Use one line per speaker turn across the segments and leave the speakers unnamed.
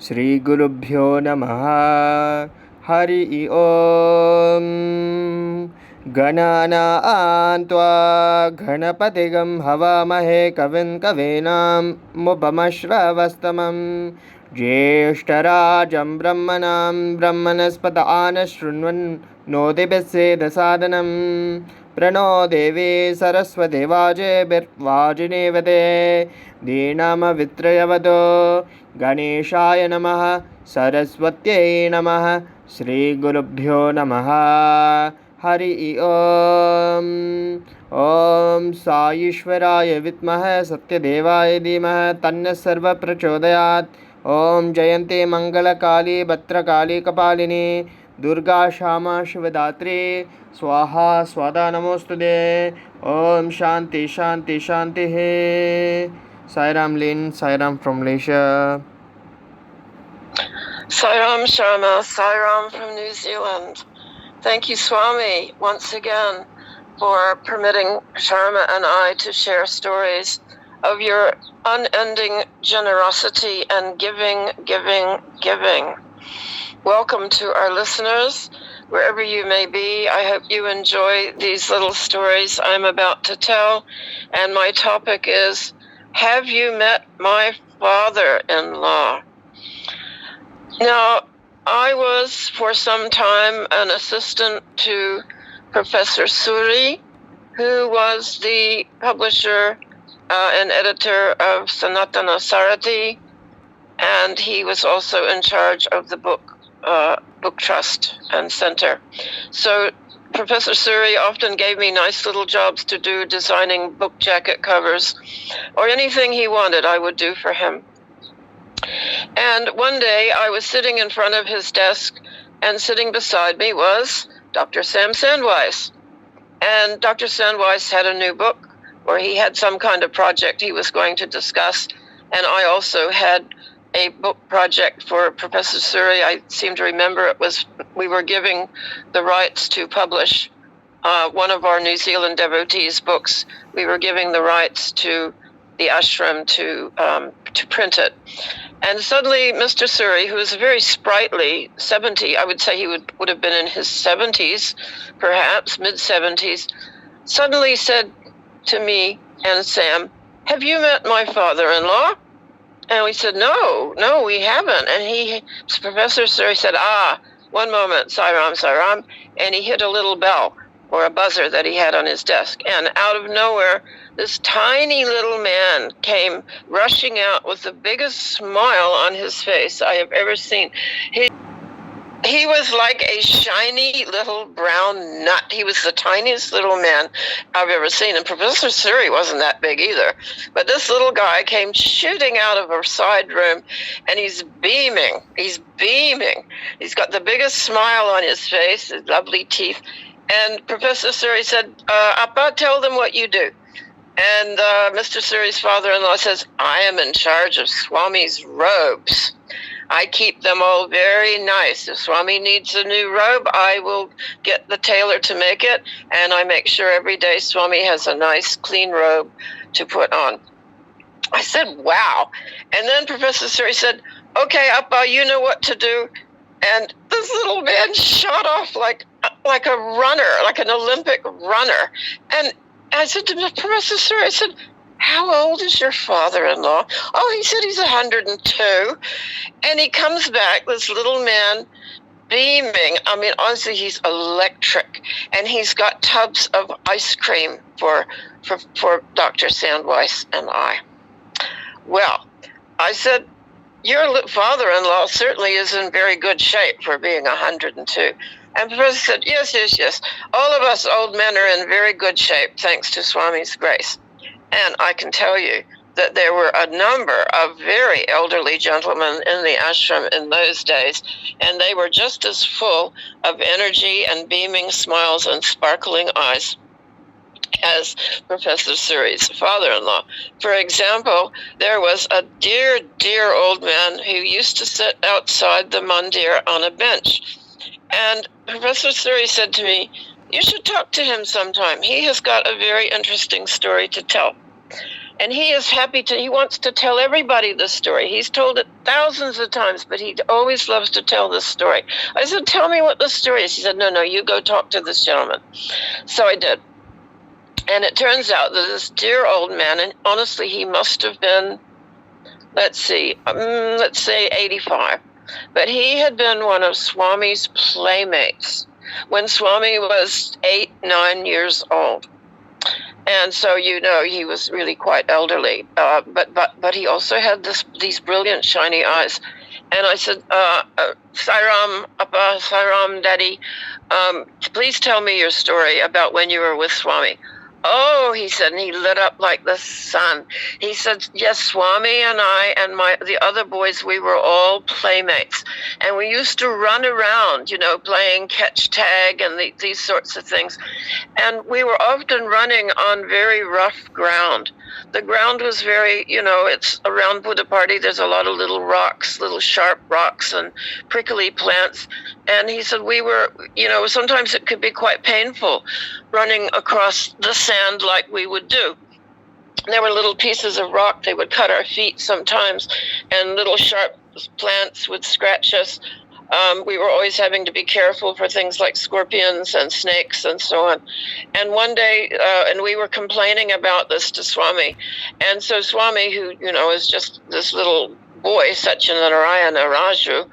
Shri Gurubhyo Namaha. Hari Om. Ganana Antva Ganapatigam Havamahe Kavin Kavinam Mupamashravastamam Jyeshtarajam Brahmanam Brahmanaspata Anashrunvan Nodibhise Dasadanam Prano Devi Saraswati Vajinevate Dinama Vitrayavato Ganeshaya Namaha Saraswatyai Namaha Shri Gurubhyo Namaha. Hari Om. Om Saishwaraya Vitmaha Satyadevaya Dhimaha Tanna Sarva Prachodayat. Om Jayanti Mangala Kali Bhatra Kali Kapalini Durga Shama Shivadatri Swaha Swada Namostude. Om Shanti Shanti Shanti He. Sairam Lin, Sairam from Malaysia.
Sairam Sharma, Sairam from New Zealand. Thank you, Swami, once again for permitting Sharma and I to share stories of your unending generosity and giving. Welcome to our listeners, wherever you may be. I hope you enjoy these little stories I'm about to tell. And my topic is, have you met my father-in-law? Now, I was for some time an assistant to Professor Suri, who was the publisher and editor of Sanatana Sarati, and he was also in charge of the book trust and center. So Professor Suri often gave me nice little jobs to do, designing book jacket covers, or anything he wanted I would do for him. And one day I was sitting in front of his desk, and sitting beside me was Dr. Sam Sandweiss. And Dr. Sandweiss had a new book, or he had some kind of project he was going to discuss. And I also had a book project for Professor Suri. I seem to remember we were giving the rights to publish one of our New Zealand Devotees books. We were giving the rights to the ashram to print it. And suddenly Mr. Suri, who was very sprightly, 70, I would say he would have been in his 70s, perhaps mid-70s, suddenly said to me and Sam, "Have you met my father-in-law?" And we said, no, we haven't. And Professor Suri said, one moment, Sairam. And he hit a little bell, or a buzzer that he had on his desk. And out of nowhere, this tiny little man came rushing out with the biggest smile on his face I have ever seen. He was like a shiny little brown nut. He was the tiniest little man I've ever seen. And Professor Suri wasn't that big either. But this little guy came shooting out of a side room, and he's beaming. He's got the biggest smile on his face, his lovely teeth. And Professor Suri said, Appa, tell them what you do. And Mr. Suri's father-in-law says, I am in charge of Swami's robes. I keep them all very nice. If Swami needs a new robe, I will get the tailor to make it, and I make sure every day Swami has a nice, clean robe to put on. I said, wow. And then Professor Suri said, okay, Appa, you know what to do. And this little man shot off like a runner, like an Olympic runner. And I said to Professor Suri, I said, how old is your father-in-law? Oh, he said he's 102. And he comes back, this little man, beaming. I mean, honestly, he's electric. And he's got tubs of ice cream for Dr. Sandweiss and I. Well, I said, your father-in-law certainly is in very good shape for being 102. And the Professor said, yes. All of us old men are in very good shape, thanks to Swami's grace. And I can tell you that there were a number of very elderly gentlemen in the ashram in those days, and they were just as full of energy and beaming smiles and sparkling eyes as Professor Suri's father-in-law. For example, there was a dear, dear old man who used to sit outside the mandir on a bench. And Professor Suri said to me, you should talk to him sometime. He has got a very interesting story to tell. And he is happy he wants to tell everybody this story. He's told it thousands of times, but he always loves to tell this story. I said, tell me what the story is. He said, no, you go talk to this gentleman. So I did. And it turns out that this dear old man, and honestly, he must have been, let's say 85. But he had been one of Swami's playmates when Swami was 8, 9 years old. And so, he was really quite elderly. But he also had these brilliant, shiny eyes. And I said, Sairam, Appa, Sairam, Daddy, please tell me your story about when you were with Swami. Oh, he said, and he lit up like the sun. He said, yes, Swami and I and the other boys, we were all playmates. And we used to run around, playing catch tag and these sorts of things. And we were often running on very rough ground. The ground was very, it's around Buddhapati, there's a lot of little rocks, little sharp rocks and prickly plants. And he said we were, sometimes it could be quite painful running across the sand like we would do. There were little pieces of rock, they would cut our feet sometimes, and little sharp plants would scratch us. We were always having to be careful for things like scorpions and snakes and so on. And one day, and we were complaining about this to Swami. And so Swami, who, is just this little boy, Satyanarayana Raju,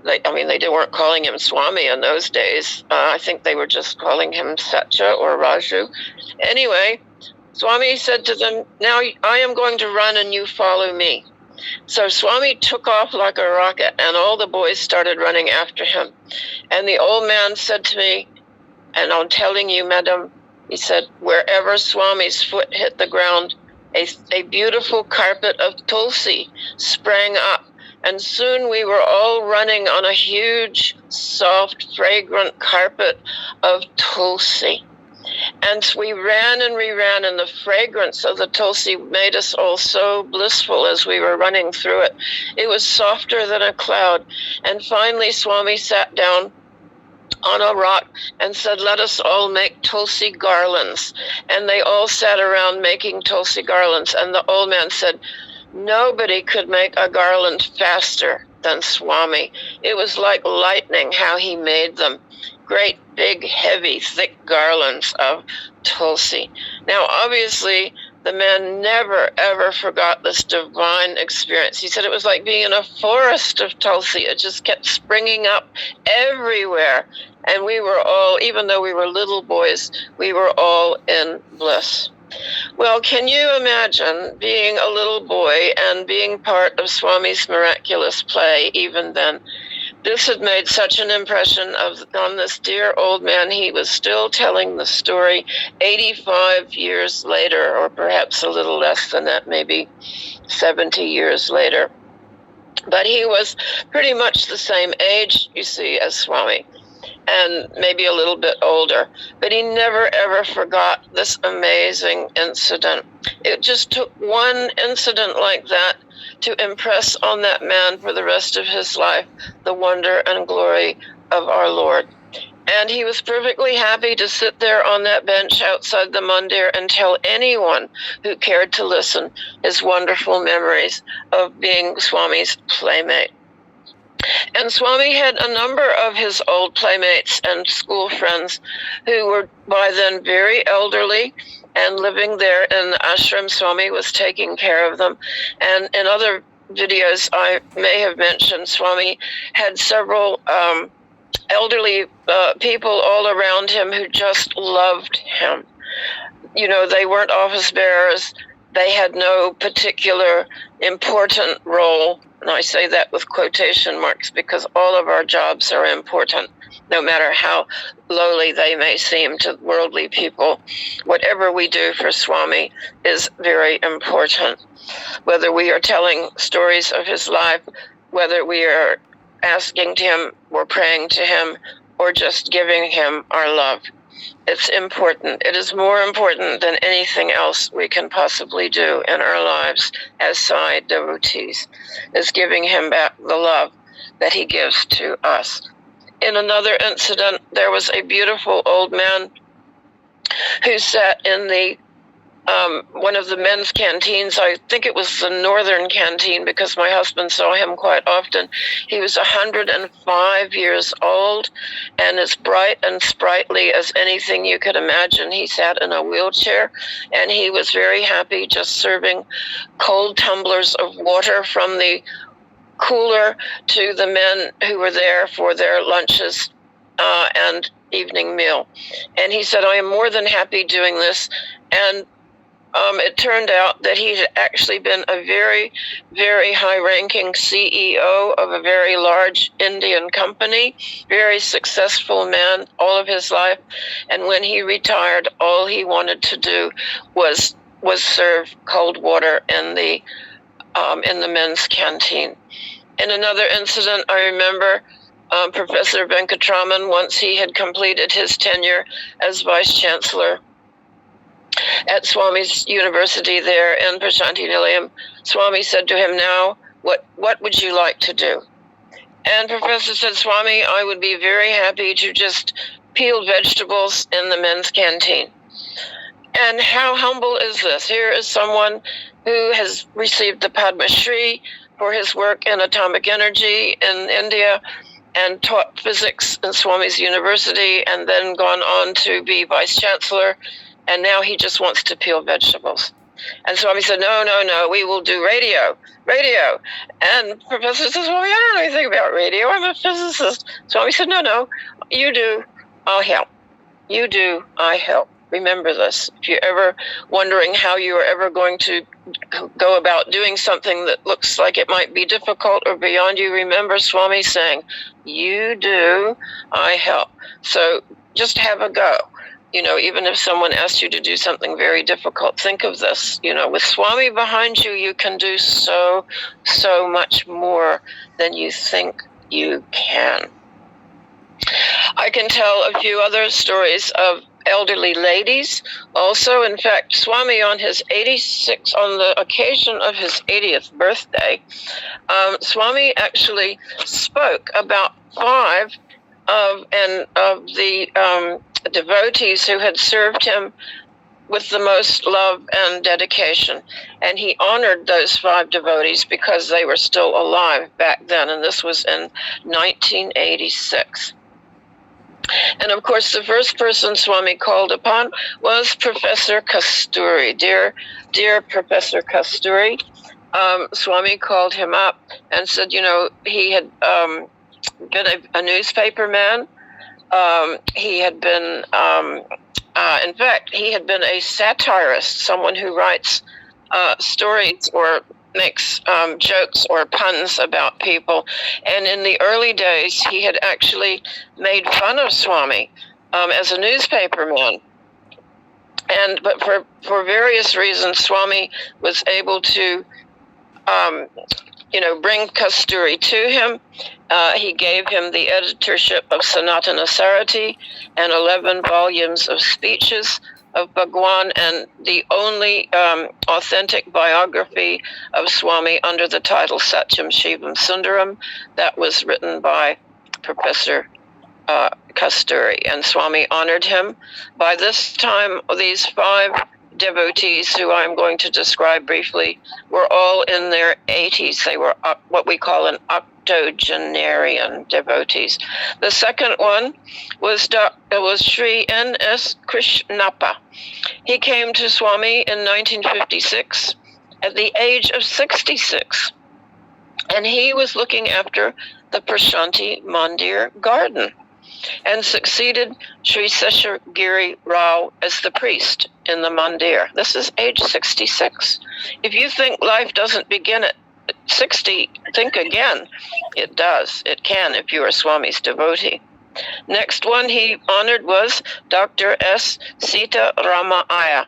they weren't calling him Swami in those days. I think they were just calling him Satya or Raju. Anyway, Swami said to them, now I am going to run and you follow me. So Swami took off like a rocket, and all the boys started running after him. And the old man said to me, and I'm telling you, madam, he said, wherever Swami's foot hit the ground, a beautiful carpet of tulsi sprang up. And soon we were all running on a huge, soft, fragrant carpet of tulsi. And we ran, and the fragrance of the tulsi made us all so blissful as we were running through it. It was softer than a cloud. And finally, Swami sat down on a rock and said, let us all make tulsi garlands. And they all sat around making tulsi garlands. And the old man said, nobody could make a garland faster than Swami. It was like lightning how he made them. Great, big, heavy, thick garlands of tulsi. Now, obviously, the man never, ever forgot this divine experience. He said it was like being in a forest of tulsi. It just kept springing up everywhere. And we were all, even though we were little boys, we were all in bliss. Well, can you imagine being a little boy and being part of Swami's miraculous play even then? This had made such an impression on this dear old man. He was still telling the story 85 years later, or perhaps a little less than that, maybe 70 years later. But he was pretty much the same age, you see, as Swami, and maybe a little bit older. But he never, ever forgot this amazing incident. It just took one incident like that to impress on that man for the rest of his life the wonder and glory of our Lord. And he was perfectly happy to sit there on that bench outside the mandir and tell anyone who cared to listen his wonderful memories of being Swami's playmate. And Swami had a number of his old playmates and school friends who were by then very elderly and living there in the ashram. Swami was taking care of them. And in other videos I may have mentioned, Swami had several elderly people all around him who just loved him. They weren't office bearers. They had no particular important role. And I say that with quotation marks because all of our jobs are important, no matter how lowly they may seem to worldly people. Whatever we do for Swami is very important. Whether we are telling stories of his life, whether we are asking him or praying to him, or just giving him our love. It's important. It is more important than anything else we can possibly do in our lives as Sai devotees, is giving him back the love that he gives to us. In another incident, there was a beautiful old man who sat in the one of the men's canteens. I think it was the northern canteen because my husband saw him quite often. He was 105 years old and as bright and sprightly as anything you could imagine. He sat in a wheelchair and he was very happy just serving cold tumblers of water from the cooler to the men who were there for their lunches and evening meal. And he said, I am more than happy doing this. And it turned out that he had actually been a very, very high-ranking CEO of a very large Indian company, very successful man all of his life. And when he retired, all he wanted to do was serve cold water in the men's canteen. In another incident, I remember Professor Venkatraman, once he had completed his tenure as vice chancellor at Swami's university there in Prashanti Nilayam, Swami said to him, now, what would you like to do? And Professor said, Swami, I would be very happy to just peel vegetables in the men's canteen. And how humble is this? Here is someone who has received the Padma Shri for his work in atomic energy in India and taught physics in Swami's university and then gone on to be vice chancellor. And now he just wants to peel vegetables. And Swami said, no, we will do radio. And Professor says, well, I don't know anything about radio. I'm a physicist. Swami said, no, you do, I'll help. You do, I help. Remember this. If you're ever wondering how you are ever going to go about doing something that looks like it might be difficult or beyond you, remember Swami saying, you do, I help. So just have a go. Even if someone asks you to do something very difficult, think of this. With Swami behind you, you can do so much more than you think you can. I can tell a few other stories of elderly ladies. Also, in fact, Swami on the occasion of his 80th birthday, Swami actually spoke about 5 of the devotees who had served him with the most love and dedication. And he honored those 5 devotees because they were still alive back then. And this was in 1986. And of course, the first person Swami called upon was Professor Kasturi. Dear Professor Kasturi, Swami called him up and said, he had been a newspaper man. He had been, in fact, he had been a satirist, someone who writes stories or makes jokes or puns about people. And in the early days, he had actually made fun of Swami as a newspaper man. But for various reasons, Swami was able to bring Kasturi to him. He gave him the editorship of Sanatana Sarati and 11 volumes of speeches of Bhagwan, and the only authentic biography of Swami under the title Satyam Shivam Sundaram that was written by Professor Kasturi. And Swami honored him. By this time, these 5 devotees, who I'm going to describe briefly, were all in their 80s. They were what we call an octogenarian devotees. The second one was Sri N.S. Krishnappa. He came to Swami in 1956 at the age of 66. And he was looking after the Prashanti Mandir garden and succeeded Sri Seshagiri Rao as the priest in the mandir. This is age 66. If you think life doesn't begin at 60, think again. It does. It can if you are Swami's devotee. Next one he honored was Dr. S. Sita Rama Iyer.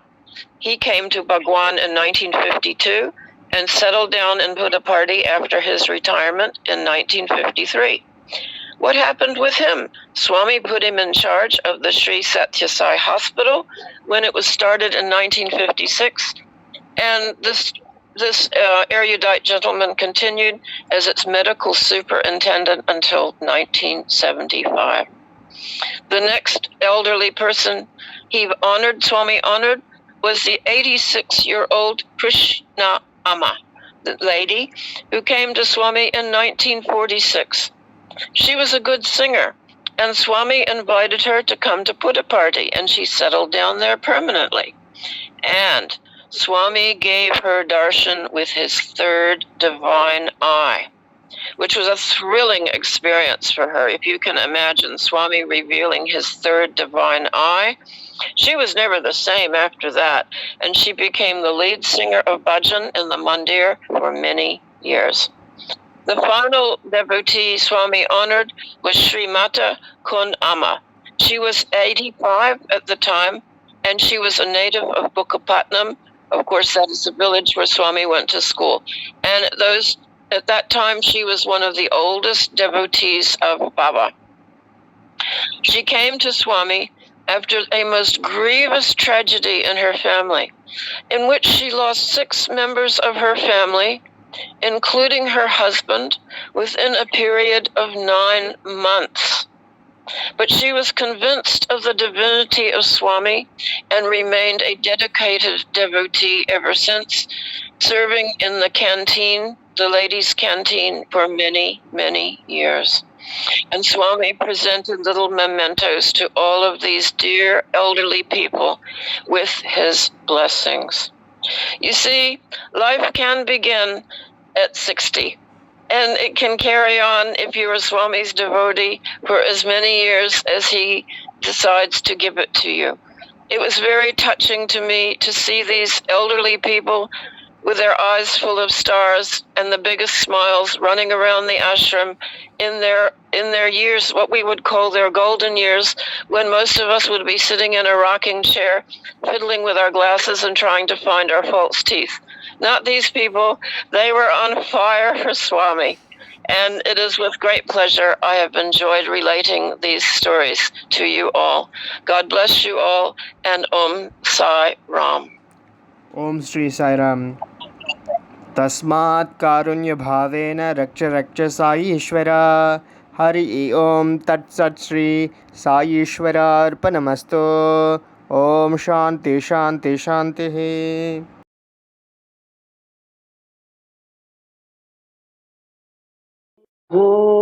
He came to Bhagwan in 1952 and settled down in Puttaparthi after his retirement in 1953. What happened with him? Swami put him in charge of the Sri Sathya Sai Hospital when it was started in 1956, and this erudite gentleman continued as its medical superintendent until 1975. The next elderly person Swami honored was the 86-year-old Krishna Amma, the lady who came to Swami in 1946. She was a good singer, and Swami invited her to come to Buddha party, and she settled down there permanently. And Swami gave her darshan with his third divine eye, which was a thrilling experience for her. If you can imagine Swami revealing his third divine eye, she was never the same after that, and she became the lead singer of bhajan in the mandir for many years. The final devotee Swami honored was Srimata Kun Amma. She was 85 at the time, and she was a native of Bukkapatnam. Of course, that is the village where Swami went to school. And at that time, she was one of the oldest devotees of Baba. She came to Swami after a most grievous tragedy in her family, in which she lost 6 members of her family, including her husband, within a period of 9 months. But she was convinced of the divinity of Swami and remained a dedicated devotee ever since, serving in the canteen, the ladies' canteen, for many, many years. And Swami presented little mementos to all of these dear elderly people with his blessings. You see, life can begin at 60, and it can carry on if you're a Swami's devotee for as many years as he decides to give it to you. It was very touching to me to see these elderly people with their eyes full of stars and the biggest smiles running around the ashram in their years, what we would call their golden years, when most of us would be sitting in a rocking chair, fiddling with our glasses and trying to find our false teeth. Not these people. They were on fire for Swami. And it is with great pleasure I have enjoyed relating these stories to you all. God bless you all, and Om Sai Ram.
Om Shri Sai Ram. Tasmat karunya bhavena raksha raksha Sai Ishvara. Hari Om Tat Sat Shri Sai Ishvara Arpanamastu. Om Shanti Shanti Shanti.
Oh